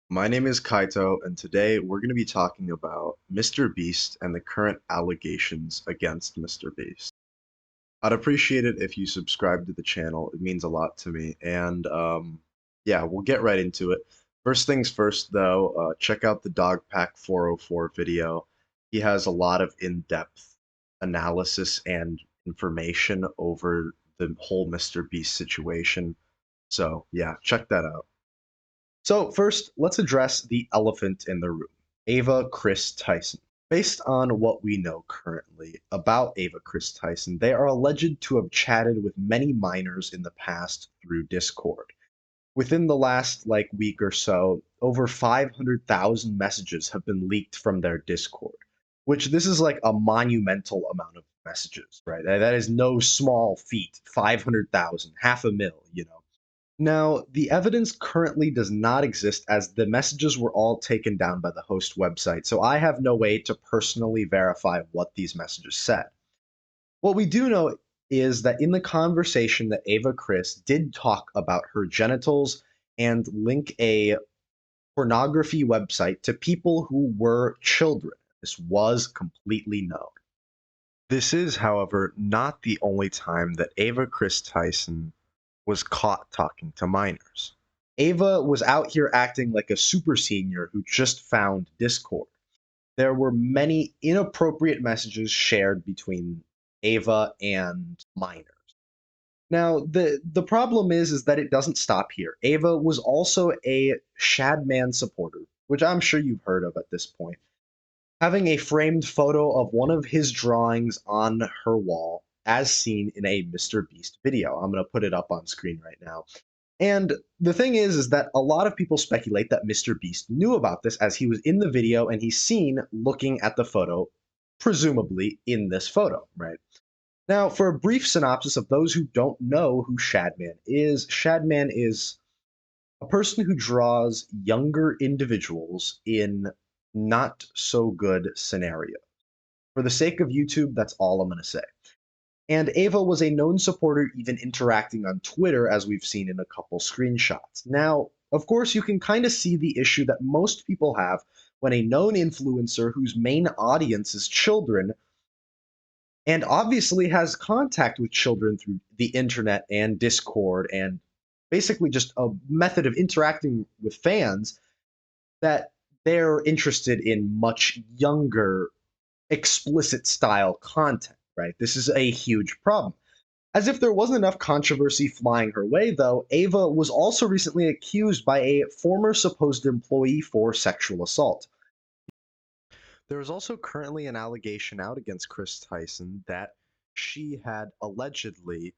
My name is Kaito, and today we're going to be talking about Mr. Beast and the current allegations against Mr. Beast. I'd appreciate it if you subscribe to the channel. It means a lot to me. And yeah, we'll get right into it. First things first, though, check out the Dogpack 404 video. He has a lot of in-depth analysis and information over the whole Mr. Beast situation. So yeah, check that out. So first, let's address the elephant in the room, Ava Chris Tyson. Based on what we know currently about Ava Chris Tyson, they are alleged to have chatted with many minors in the past through Discord. Within the last week or so, over 500,000 messages have been leaked from their Discord, which this is like a monumental amount of messages, right? That is no small feat. 500,000, half a mil, you know. Now, the evidence currently does not exist as the messages were all taken down by the host website, so I have no way to personally verify what these messages said. What we do know is that in the conversation that Ava Chris did talk about her genitals and link a pornography website to people who were children. This was completely known. This is, however, not the only time that Ava Chris Tyson was caught talking to minors. Ava was out here acting like a super senior who just found Discord. There were many inappropriate messages shared between Ava and minors. Now, the problem is that it doesn't stop here. Ava was also a Shadman supporter, which I'm sure you've heard of at this point, having a framed photo of one of his drawings on her wall, as seen in a Mr. Beast video. I'm going to put it up on screen right now. And the thing is that a lot of people speculate that Mr. Beast knew about this as he was in the video and he's seen looking at the photo, presumably in this photo, right? Now, for a brief synopsis of those who don't know who Shadman is a person who draws younger individuals in not so good scenarios. For the sake of YouTube, that's all I'm going to say. And Ava was a known supporter, even interacting on Twitter, as we've seen in a couple screenshots. Now, of course, you can kind of see the issue that most people have when a known influencer whose main audience is children and obviously has contact with children through the internet and Discord and basically just a method of interacting with fans, that they're interested in much younger, explicit style content, right? This is a huge problem. As if there wasn't enough controversy flying her way, though, Ava was also recently accused by a former supposed employee for sexual assault. There is also currently an allegation out against Chris Tyson that she had allegedly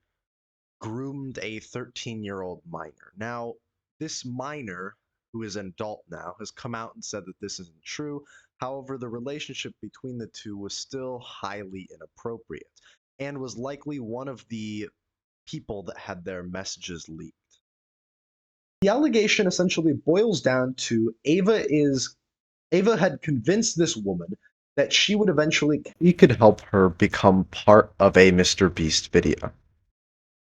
groomed a 13-year-old minor. Now, this minor, who is an adult now, has come out and said that this isn't true. However, the relationship between the two was still highly inappropriate and was likely one of the people that had their messages leaked. The allegation essentially boils down to Ava had convinced this woman that she would eventually he could help her become part of a Mr. Beast video.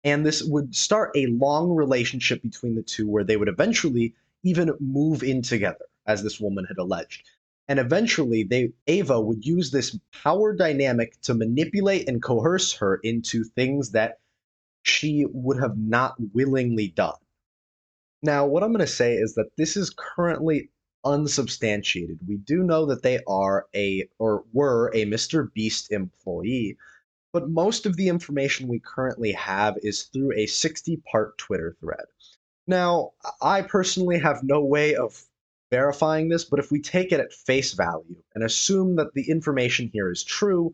And this would start a long relationship between the two where they would eventually even move in together, as this woman had alleged. And eventually Ava would use this power dynamic to manipulate and coerce her into things that she would have not willingly done. Now, what I'm going to say is that this is currently unsubstantiated. We do know that they are were a Mr. Beast employee, but most of the information we currently have is through a 60-part Twitter thread. Now, I personally have no way of verifying this, but if we take it at face value and assume that the information here is true,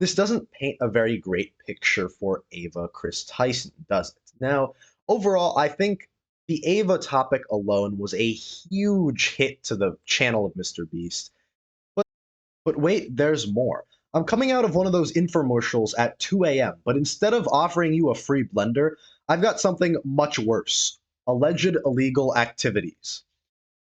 this doesn't paint a very great picture for Ava Chris Tyson, does it? Now, overall, I think the Ava topic alone was a huge hit to the channel of Mr. Beast. But wait, there's more. I'm coming out of one of those infomercials at 2 a.m., but instead of offering you a free blender, I've got something much worse: alleged illegal activities.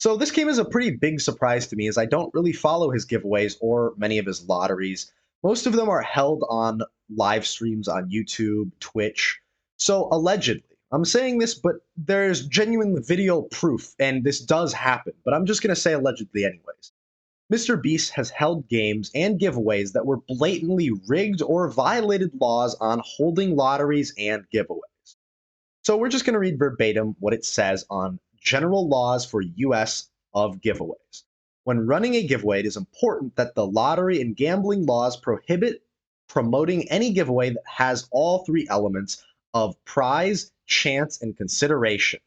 So this came as a pretty big surprise to me, as I don't really follow his giveaways or many of his lotteries. Most of them are held on live streams on YouTube, Twitch. So allegedly, I'm saying this, but there's genuine video proof, and this does happen, but I'm just going to say allegedly anyways. Mr. Beast has held games and giveaways that were blatantly rigged or violated laws on holding lotteries and giveaways. So we're just going to read verbatim what it says on general laws for US of giveaways. When running a giveaway, it is important that the lottery and gambling laws prohibit promoting any giveaway that has all three elements of prize, chance, and consideration.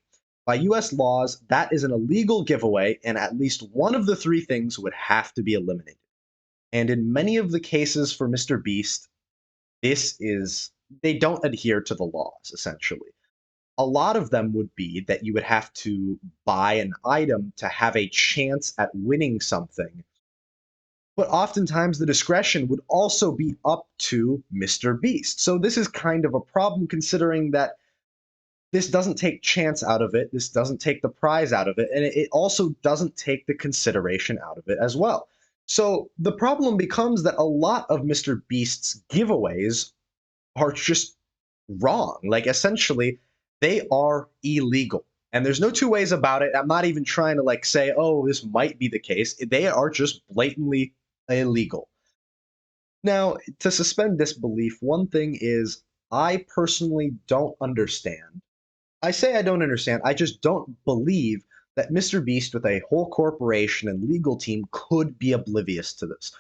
By US laws, that is an illegal giveaway, and at least one of the three things would have to be eliminated. And in many of the cases for Mr. Beast, they don't adhere to the laws, essentially. A lot of them would be that you would have to buy an item to have a chance at winning something. But oftentimes the discretion would also be up to Mr. Beast. So this is kind of a problem considering that this doesn't take chance out of it, this doesn't take the prize out of it, and it also doesn't take the consideration out of it as well. So the problem becomes that a lot of Mr. Beast's giveaways are just wrong. Like essentially, they are illegal. And there's no two ways about it. I'm not even trying to like say, oh, this might be the case. They are just blatantly illegal. Now, to suspend disbelief, one thing is I personally don't understand. I say I don't understand. I just don't believe that Mr. Beast with a whole corporation and legal team could be oblivious to this.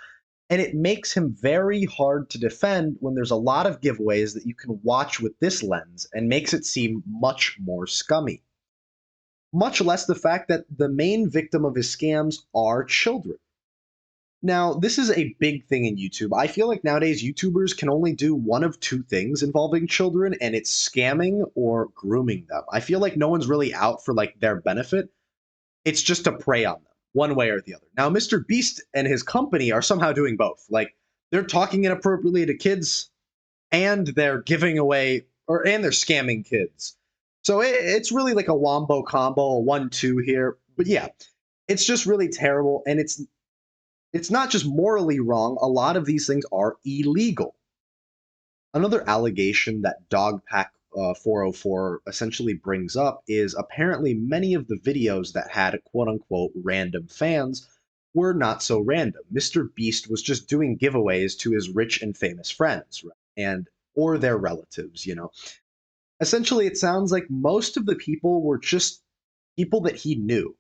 And it makes him very hard to defend when there's a lot of giveaways that you can watch with this lens and makes it seem much more scummy. Much less the fact that the main victim of his scams are children. Now, this is a big thing in YouTube. I feel like nowadays YouTubers can only do one of two things involving children, and it's scamming or grooming them. I feel like no one's really out for like their benefit. It's just to prey on them, one way or the other. Now, Mr. Beast and his company are somehow doing both. Like, they're talking inappropriately to kids, and they're giving away, and they're scamming kids. So it's really like a wombo combo, a 1-2 here. But yeah, it's just really terrible, and it's not just morally wrong. A lot of these things are illegal. Another allegation that Dogpack 404 essentially brings up is apparently many of the videos that had quote unquote random fans were not so random. Mr. Beast was just doing giveaways to his rich and famous friends, right? And or their relatives, you know. Essentially, it sounds like most of the people were just people that he knew.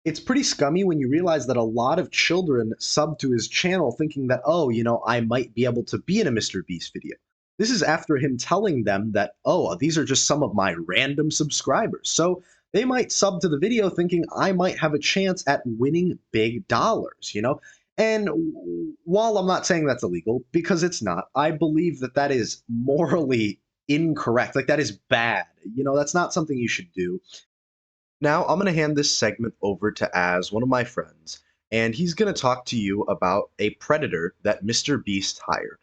It's pretty scummy when you realize that a lot of children sub to his channel thinking that, oh, you know, I might be able to be in a Mr. Beast video. This is after him telling them that, oh, these are just some of my random subscribers. So they might sub to the video thinking I might have a chance at winning big dollars, you know? And while I'm not saying that's illegal, because it's not, I believe that that is morally incorrect. Like, that is bad. You know, that's not something you should do. Now, I'm going to hand this segment over to Az, one of my friends, and he's going to talk to you about a predator that Mr. Beast hired.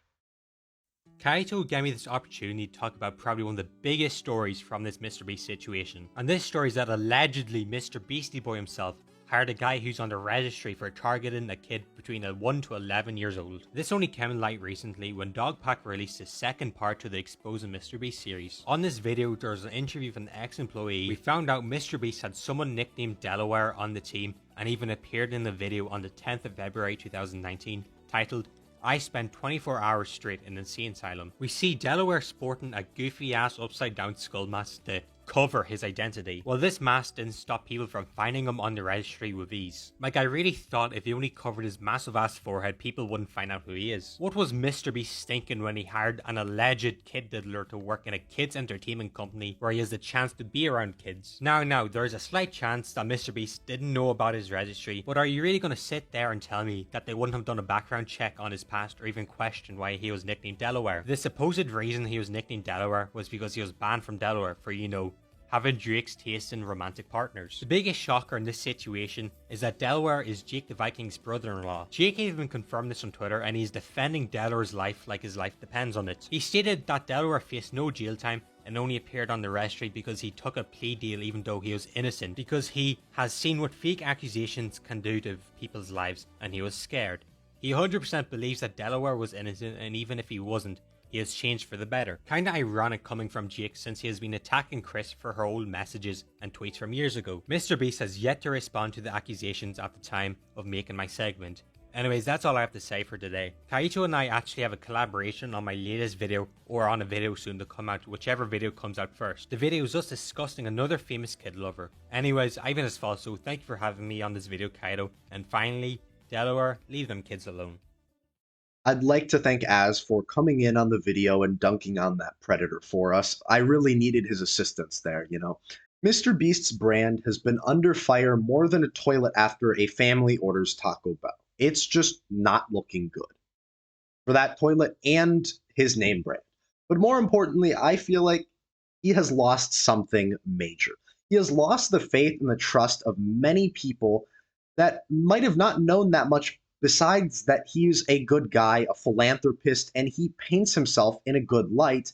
Kaito gave me this opportunity to talk about probably one of the biggest stories from this Mr. Beast situation. And this story is that allegedly Mr. Beastie Boy himself hired a guy who's on the registry for targeting a kid between 1 to 11 years old. This only came in light recently when Dogpack released his second part to the Exposing Mr. Beast series. On this video, there's an interview with an ex-employee. We found out Mr. Beast had someone nicknamed Delaware on the team and even appeared in the video on the 10th of February 2019 titled I spent 24 hours straight in an insane asylum. We see Delaware sporting a goofy ass upside down skull mask to cover his identity. Well, this mask didn't stop people from finding him on the registry with ease. Like, I really thought if he only covered his massive ass forehead, people wouldn't find out who he is. What was Mr. Beast thinking when he hired an alleged kid diddler to work in a kids entertainment company where he has the chance to be around kids? Now, there's a slight chance that Mr. Beast didn't know about his registry, but are you really going to sit there and tell me that they wouldn't have done a background check on his past or even question why he was nicknamed Delaware? The supposed reason he was nicknamed Delaware was because he was banned from Delaware for, you know, having Drake's taste in romantic partners. The biggest shocker in this situation is that Delaware is Jake the Viking's brother-in-law. Jake even confirmed this on Twitter and he's defending Delaware's life like his life depends on it. He stated that Delaware faced no jail time and only appeared on the registry because he took a plea deal even though he was innocent, because he has seen what fake accusations can do to people's lives and he was scared. He 100% believes that Delaware was innocent, and even if he wasn't, he has changed for the better. Kinda ironic coming from Jake since he has been attacking Chris for her old messages and tweets from years ago. MrBeast has yet to respond to the accusations at the time of making my segment. Anyways, that's all I have to say for today. Kaito and I actually have a collaboration on my latest video, or on a video soon to come out, whichever video comes out first. The video is us discussing another famous kid lover. Anyways, I've been so thank you for having me on this video, Kaito. And finally, Delaware, leave them kids alone. I'd like to thank Az for coming in on the video and dunking on that Predator for us. I really needed his assistance there, you know. Mr. Beast's brand has been under fire more than a toilet after a family orders Taco Bell. It's just not looking good for that toilet and his name brand. But more importantly, I feel like he has lost something major. He has lost the faith and the trust of many people that might have not known that much, besides that he's a good guy, a philanthropist, and he paints himself in a good light.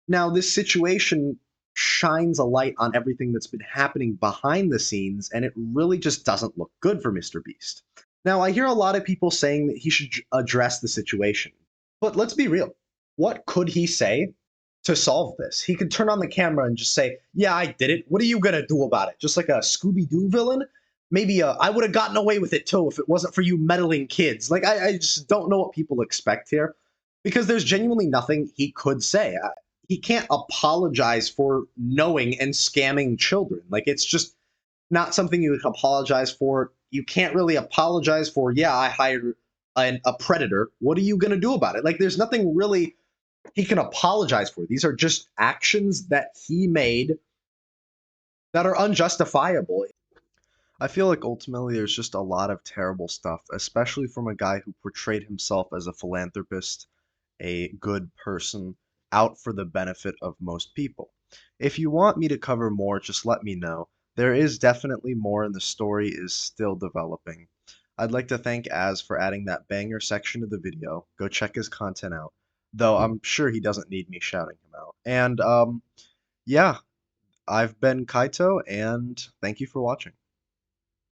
Now, this situation shines a light on everything that's been happening behind the scenes, and it really just doesn't look good for Mr. Beast. Now, I hear a lot of people saying that he should address the situation, but let's be real. What could he say to solve this? He could turn on the camera and just say, yeah, I did it. What are you going to do about it? Just like a Scooby-Doo villain? Maybe I would have gotten away with it too if it wasn't for you meddling kids. Like, I just don't know what people expect here, because there's genuinely nothing he could say. He can't apologize for knowing and scamming children. Like, it's just not something you can apologize for. You can't really apologize for, yeah, I hired a predator. What are you going to do about it? Like, there's nothing really he can apologize for. These are just actions that he made that are unjustifiable. I feel like ultimately there's just a lot of terrible stuff, especially from a guy who portrayed himself as a philanthropist, a good person, out for the benefit of most people. If you want me to cover more, just let me know. There is definitely more, and the story is still developing. I'd like to thank Az for adding that banger section of the video. Go check his content out, though I'm sure he doesn't need me shouting him out. And yeah, I've been Kaito, and thank you for watching.